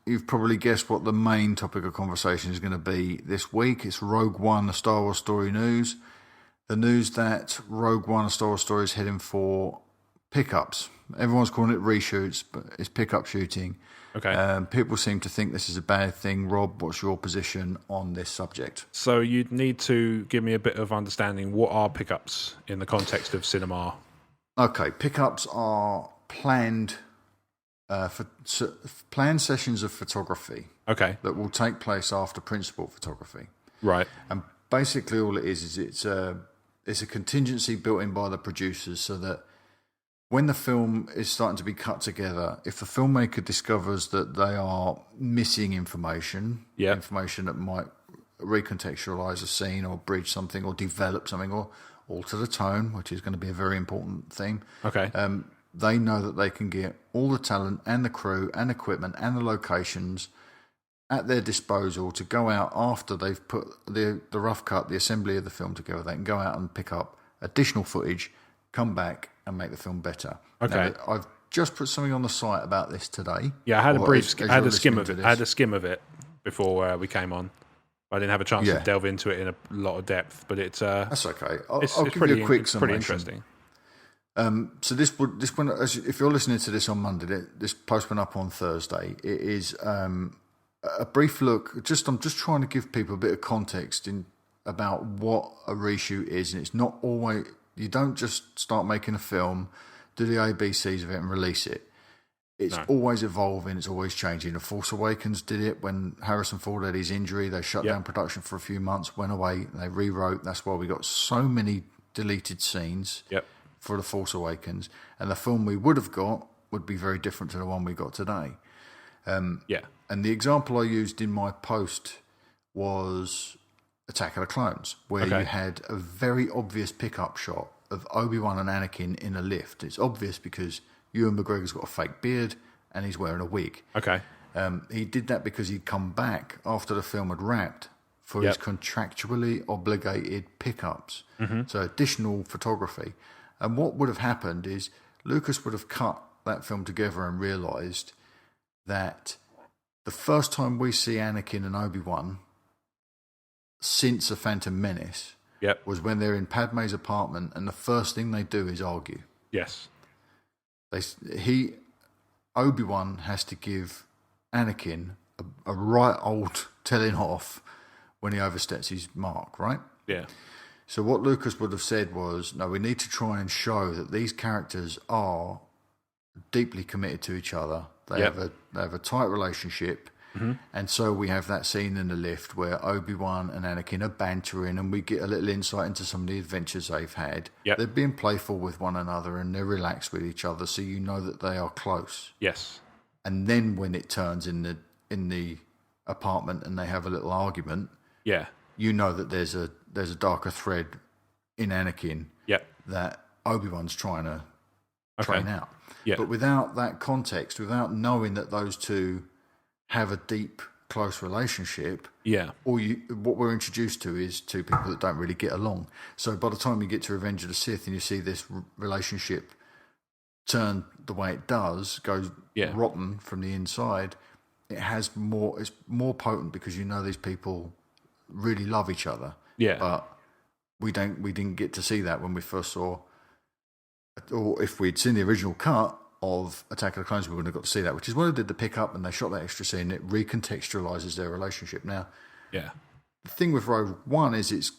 you've probably guessed what the main topic of conversation is going to be this week. It's Rogue One, the Star Wars story news. The news that Rogue One, a Star Wars story, is heading for pickups. Everyone's calling it reshoots, but it's pickup shooting. Okay. People seem to think this is a bad thing. Rob, what's your position on this subject? So you'd need to give me a bit of understanding. What are pickups in the context of cinema? Okay, pickups are planned planned sessions of photography. Okay. That will take place after principal photography. Right. And basically, all it is it's a contingency built in by the producers so that when the film is starting to be cut together, if the filmmaker discovers that they are missing information, information that might recontextualize a scene or bridge something or develop something or alter the tone, which is going to be a very important theme. Okay. They know that they can get all the talent and the crew and equipment and the locations at their disposal to go out after they've put the rough cut, the assembly of the film together. They can go out and pick up additional footage, come back and make the film better. Okay. Now, I've just put something on the site about this today. Yeah, I had I had a skim of it. I had a skim of it before we came on. I didn't have a chance to delve into it in a lot of depth, but it's that's okay. I'll give you a quick summation. Pretty interesting. So this one, if you're listening to this on Monday, this post went up on Thursday. It is a brief look. I'm just trying to give people a bit of context about what a reshoot is, and it's not always. You don't just start making a film, do the ABCs of it, and release it. It's always evolving. It's always changing. The Force Awakens did it when Harrison Ford had his injury. They shut down production for a few months, went away, they rewrote. That's why we got so many deleted scenes for The Force Awakens. And the film we would have got would be very different to the one we got today. And the example I used in my post was Attack of the Clones, where you had a very obvious pickup shot of Obi-Wan and Anakin in a lift. It's obvious because Ewan McGregor's got a fake beard and he's wearing a wig. Okay. He did that because he'd come back after the film had wrapped for his contractually obligated pickups. Mm-hmm. So additional photography. And what would have happened is Lucas would have cut that film together and realised that the first time we see Anakin and Obi-Wan since A Phantom Menace was when they're in Padme's apartment and the first thing they do is argue. Yes. Obi-Wan has to give Anakin a right old telling off when he oversteps his mark, right? Yeah. So what Lucas would have said was, no, we need to try and show that these characters are deeply committed to each other. They have a tight relationship. Mm-hmm. And so we have that scene in the lift where Obi-Wan and Anakin are bantering and we get a little insight into some of the adventures they've had. Yep. They're being playful with one another and they're relaxed with each other, so you know that they are close. Yes. And then when it turns in the apartment and they have a little argument, you know that there's a darker thread in Anakin that Obi-Wan's trying to train out. Yeah. But without that context, without knowing that those two have a deep, close relationship, what we're introduced to is two people that don't really get along. So by the time you get to Revenge of the Sith and you see this relationship turn the way it does, goes rotten from the inside, it's more potent because you know these people really love each other. Yeah. But we didn't get to see that when we first saw, or if we'd seen the original cut of Attack of the Clones, we wouldn't have got to see that, which is why they did the pickup and they shot that extra scene. It recontextualizes their relationship. Now, the thing with Rogue One is it's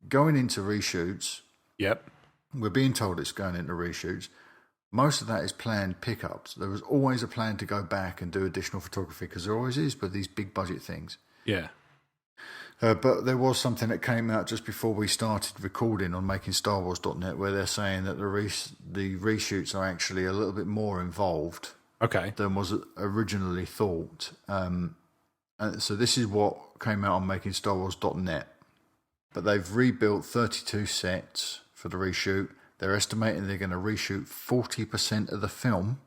going into reshoots. Yep. We're being told it's going into reshoots. Most of that is planned pickups. There was always a plan to go back and do additional photography because there always is with these big budget things. Yeah. But there was something that came out just before we started recording on MakingStarWars.net where they're saying that the reshoots are actually a little bit more involved than was originally thought. So this is what came out on MakingStarWars.net. But they've rebuilt 32 sets for the reshoot. They're estimating they're going to reshoot 40% of the film.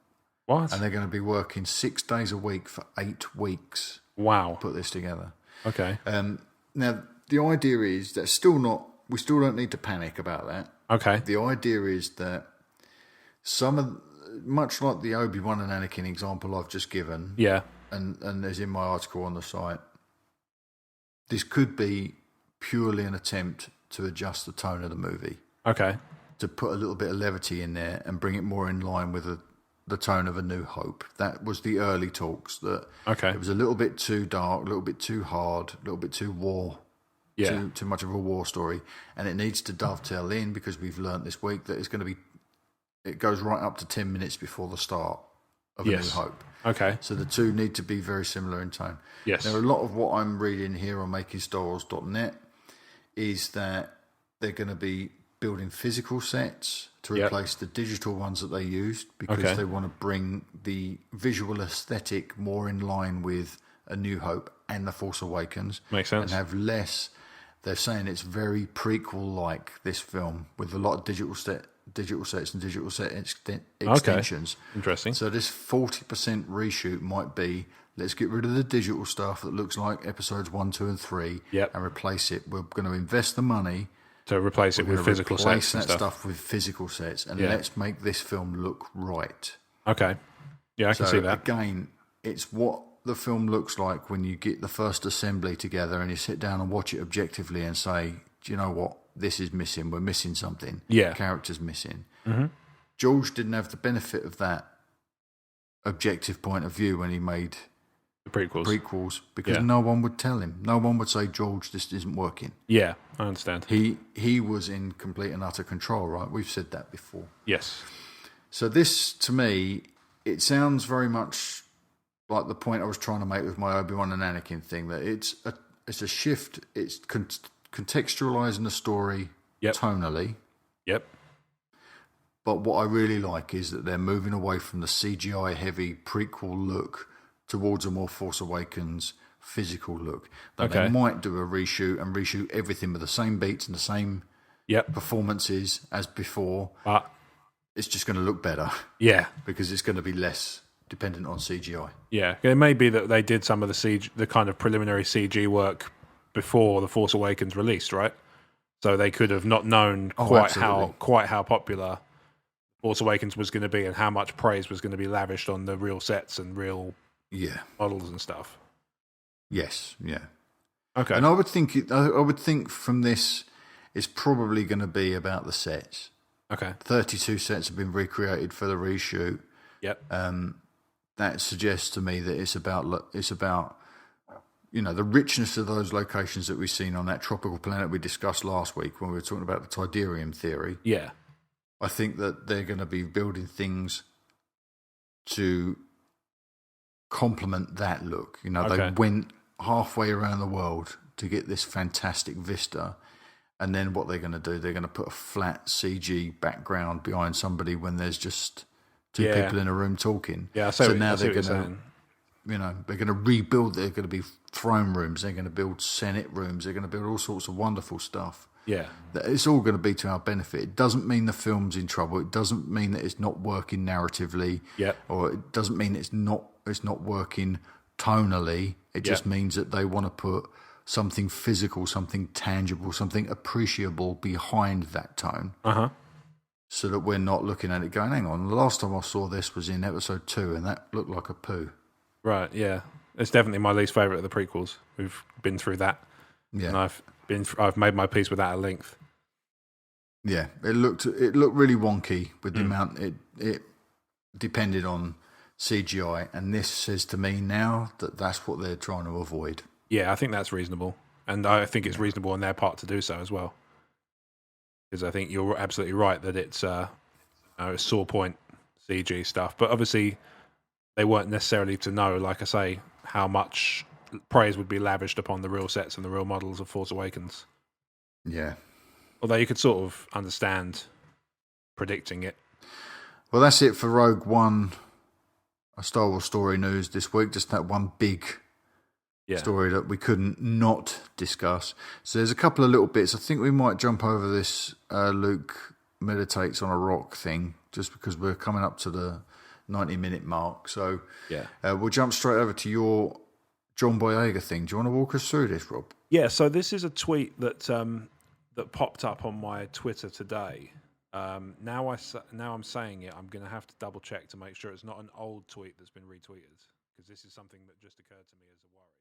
What? And they're going to be working 6 days a week for 8 weeks. Wow. To put this together. Okay. Now, the idea is that we still don't need to panic about that. Okay. The idea is that much like the Obi-Wan and Anakin example I've just given, and as in my article on the site, this could be purely an attempt to adjust the tone of the movie. Okay. To put a little bit of levity in there and bring it more in line with the tone of A New Hope. That was the early talks. That it was a little bit too dark, a little bit too hard, a little bit too war. Yeah. Too much of a war story. And it needs to dovetail in, because we've learnt this week that it's going to be... It goes right up to 10 minutes before the start of A New Hope. Okay. So the two need to be very similar in tone. Yes. Now, a lot of what I'm reading here on makingstarwars.net is that they're going to be building physical sets to replace the digital ones that they used, because they want to bring the visual aesthetic more in line with A New Hope and The Force Awakens. Makes sense. And have less... They're saying it's very prequel-like, this film, with a lot of digital sets and digital set extensions. Okay. Interesting. So this 40% reshoot might be, let's get rid of the digital stuff that looks like episodes 1, 2, and 3 and replace it. We're going to invest the money to replace it with physical sets. Replace that stuff with physical sets, and let's make this film look right. Okay. Yeah, I can see that. Again, it's what the film looks like when you get the first assembly together and you sit down and watch it objectively and say, do you know what? This is missing. We're missing something. Yeah. The character's missing. Mm-hmm. George didn't have the benefit of that objective point of view when he made the prequels because no one would tell him. No one would say, George, this isn't working. Yeah, I understand. He was in complete and utter control, right? We've said that before. Yes. So this, to me, it sounds very much like the point I was trying to make with my Obi-Wan and Anakin thing, that it's a shift. It's contextualizing the story tonally. Yep. But what I really like is that they're moving away from the CGI-heavy prequel look towards a more Force Awakens physical look. That they might do a reshoot everything with the same beats and the same performances as before. But it's just going to look better. Yeah. Because it's going to be less dependent on CGI. Yeah. It may be that they did some of the kind of preliminary CG work before The Force Awakens released, right? So they could have not known quite how popular Force Awakens was going to be and how much praise was going to be lavished on the real sets and real models and stuff. Yes, yeah. Okay. And I would think from this, it's probably going to be about the sets. Okay. 32 sets have been recreated for the reshoot. Yep. That suggests to me that it's about the richness of those locations that we've seen on that tropical planet we discussed last week when we were talking about the Tidarium theory. Yeah. I think that they're going to be building things to complement that look. They went halfway around the world to get this fantastic vista, and then what they're going to do, they're going to put a flat CG background behind somebody when there's just two people in a room talking. Yeah, now they're going to, they're going to rebuild. They're going to be throne rooms. They're going to build Senate rooms. They're going to build all sorts of wonderful stuff. Yeah, it's all going to be to our benefit. It doesn't mean the film's in trouble. It doesn't mean that it's not working narratively. Yeah, or it doesn't mean it's not working tonally. It just means that they want to put something physical, something tangible, something appreciable behind that tone. So that we're not looking at it going, hang on, the last time I saw this was in episode 2 and that looked like a poo. Right, yeah. It's definitely my least favourite of the prequels. We've been through that. Yeah. And I've made my peace with that at length. Yeah, it looked really wonky with the amount it depended on CGI, and this says to me now that that's what they're trying to avoid. Yeah, I think that's reasonable, and I think it's reasonable on their part to do so as well. Because I think you're absolutely right that it's sore point CG stuff, but obviously they weren't necessarily to know, like I say, how much praise would be lavished upon the real sets and the real models of Force Awakens. Yeah. Although you could sort of understand predicting it. Well, that's it for Rogue One, a Star Wars story news this week. Just that one big story that we couldn't not discuss. So there's a couple of little bits. I think we might jump over this Luke meditates on a rock thing, just because we're coming up to the 90-minute mark. So we'll jump straight over to your John Boyega thing. Do you want to walk us through this, Rob? Yeah, so this is a tweet that that popped up on my Twitter today. Now I'm saying it, I'm going to have to double check to make sure it's not an old tweet that's been retweeted. because this is something that just occurred to me as a worry.